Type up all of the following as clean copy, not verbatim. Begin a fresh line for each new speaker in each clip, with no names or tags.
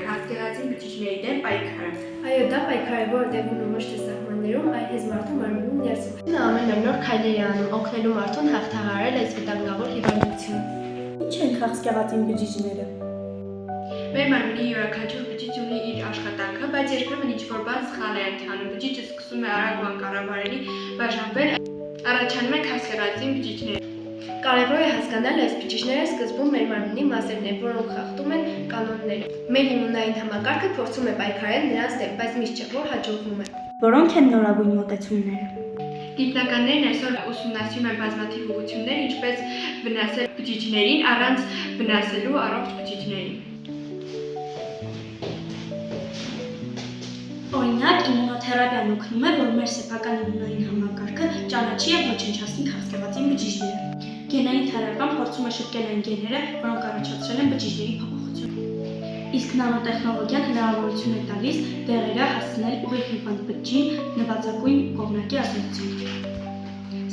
քաղցկեղածին բջիջների դեմ պայքարը։
Այո, դա պայքար է, որը տևում է ոչ թե սահմաններում, այլ հեզ մարդու մարմնում ներսում։ Նա ամենանոր քայլեր է անում, օգնելու մարդուն հաղթահարել այս վտանգավոր հիվանդությունը։
Ինչ են քաղցկեղածին բջիջները։
Մեր մարմնի յուրաքանչյուր բջիջ ունի իր աշխատանքը, բայց երբեմն ինչ-որ բան սխալ է ընթանում, բջիջը սկսում է արագ ու անկառավարելի բաժանվել, առաջանում են քաղցկեղածին բջիջներ։
Կարևոր է հասկանալ, այս բջիջները սկզբում մեր մարմնի մասերն են, որոնք խախտում են կանոնները։ Մեր իմունային համակարգը փորձում է պայքարել նրանց դեմ, բայց միշտ չէ, որ հաջողվում է։
Որոնք են նորագույն մոտեցումները։
Գիտնականներն այսօր ուսումնասիրում են բազմաթիվ ուղղություններ, ինչպես վնասել բջիջներին առանց վնասելու առողջ բջիջներին։
Օրինակ, իմունոթերապիան օգնում է, որ մեր սեփական իմունային համակարգը ճանաչի եւ ոչնչացնի քաղցկեղածին բջիջները։ Գենային թերապիան փորձում է շտկել այն գեները, որոնք առաջացրել են բջիջների փոփոխություն։ Իսկ նանոտեխնոլոգիան հնարավորություն է տալիս դեղերը հասցնել ուղիղ հիվանդ բջջին նվազագույն կողմնակի ազդեցություն։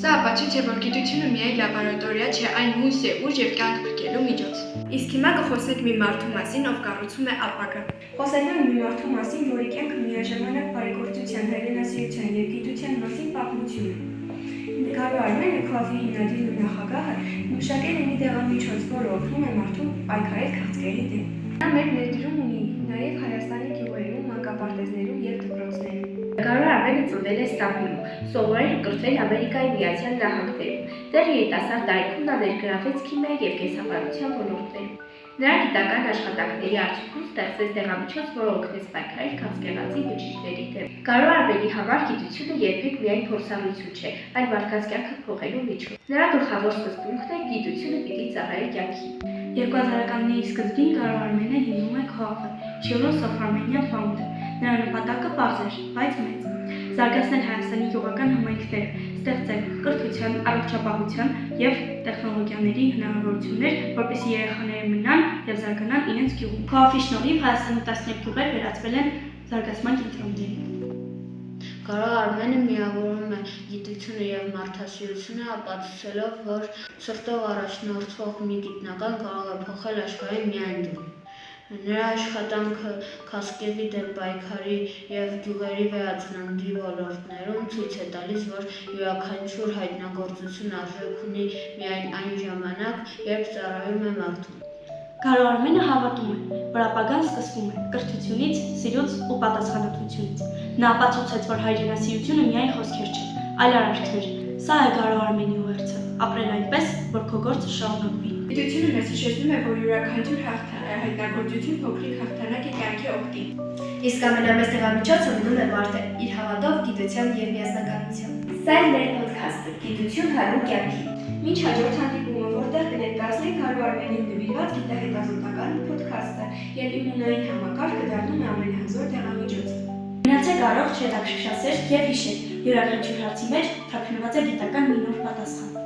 Սա ապացույց է, որ գիտությունը միայն լաբորատորիա չէ, այն հույս է, ուժ եւ կյանք փրկելու միջոց։ Իսկ հիմա կխոսենք մի մարդու մասին, ով կառուցում է ապագա։
Խոսելու եմ մի մարդու մասին, որի կյանքը միաժամանակ բարեգործության, հայրենասիրության եւ գիտության մասին պատմություն է։ Գարո Արմենը, ՔՈԱՖ-ի հիմնադիրն ու նախագահը, մշակել է մի դեղամիջոց, որը օգնում է մարդուն պայքարել քաղցկեղի դեմ։ Նա մեծ ներդրում ունի նաեւ Հայաստանի գյուղերում, մանկապարտեզներում եւ դպրոցներում։
Գարո Արմենը ծնվել է Ստամբուլում, սովորել ու կրթվել Ամերիկայի Միացյալ Նահանգներում։ Դեռ երիտասարդ տարիքում նա ներգրավվեց քիմիայի եւ կենսաբանության ոլորտներում։ Նրա գիտական աշխատանքների արդյունքում ստեղծեց դեղամիջոց, որը օգնեց պայքարել քաղցկեղածի բջիջների դեմ։ Գարո Արմենի համար գիտությունը երբեք միայն փորձառություն չէ, այլ մարդկանց կյանքը փոխելու միջոց։ Նրա գլխավոր սկզբունքն է՝ գիտությունը պիտի ծառայի կյանքին։
2000-ականների սկզբին Գարո Արմենը հիմնում է ՔՈԱՖ-ը, Children's of Armenia Fund-ը։ Նրա նպատակը պարզ էր, բայց մեծ։ Զարգացնել Հայաստանի գյուղական համայնքները, ստեղծել կրթության, առողջապահության եւ տեխնոլոգիաների հնարավորություններ, որպեսզի երեխաները մնան եւ զարգանան իրենց գյուղում։ ՔՈԱՖ-ի շնորհիվ Հայաստանի 13 գյուղեր վերածվել են զարգացման կենտրոնների։
Գարո Արմենը միավորում է գիտությունը եւ մարդասիրությունը, ապացուցելով, որ սրտով առաջնորդվող մի գիտնական կարող է փոխել աշխարհի միայն դեպ։ Նրա աշխատանքը քաղցկեղի դեմ պայքարի եւ գյուղերի վերածննդի ոլորտներում ցույց է տալիս, որ յուրաքանչյուր հայտնագործություն արժեք ունի միայն այն ժամանակ, երբ ծառայում է մարդուն։
Գարո Արմենը հավատում է, որ ապագան սկսվում է կրթությունից, սիրուց ու պատասխանատվությունից։ Նա ապացուցեց, որ հայրենասիրությունը միայն խոսքեր չէ, այլ արարքներ։ Սա է Գարո Արմենի ուղերձը՝ ապրել այնպես, որ քո գործը շարունակվի։
Գիտությունը մեզ հիշեցնում է, որ յուրաքանչյուր հայտնագործություն փոքրիկ հաղթանակ է կյանքի օգտին։
Իսկ ամենամեծ դեղամիջոցը մնում է մարդը իր հավատով, գիտության եւ միասնականությամբ։ Սա է մեր ոդքասթը՝ գիտություն հարու կյանքի։
Մինչ հաջորդ հանդիպումը, որտեղ կներկայացնենք Գարո Արմենին նվիրված գիտահետազոտական փոդքասթը եւ իմունային համակարգը դառնում է ամենահզոր դեղամիջոցը։
Մնացեք առողջ, հետաքրքրասեր եւ հիշեք, յուրաքանչյուր հարցի մեջ թաքնված է գիտական մի նոր պատասխան։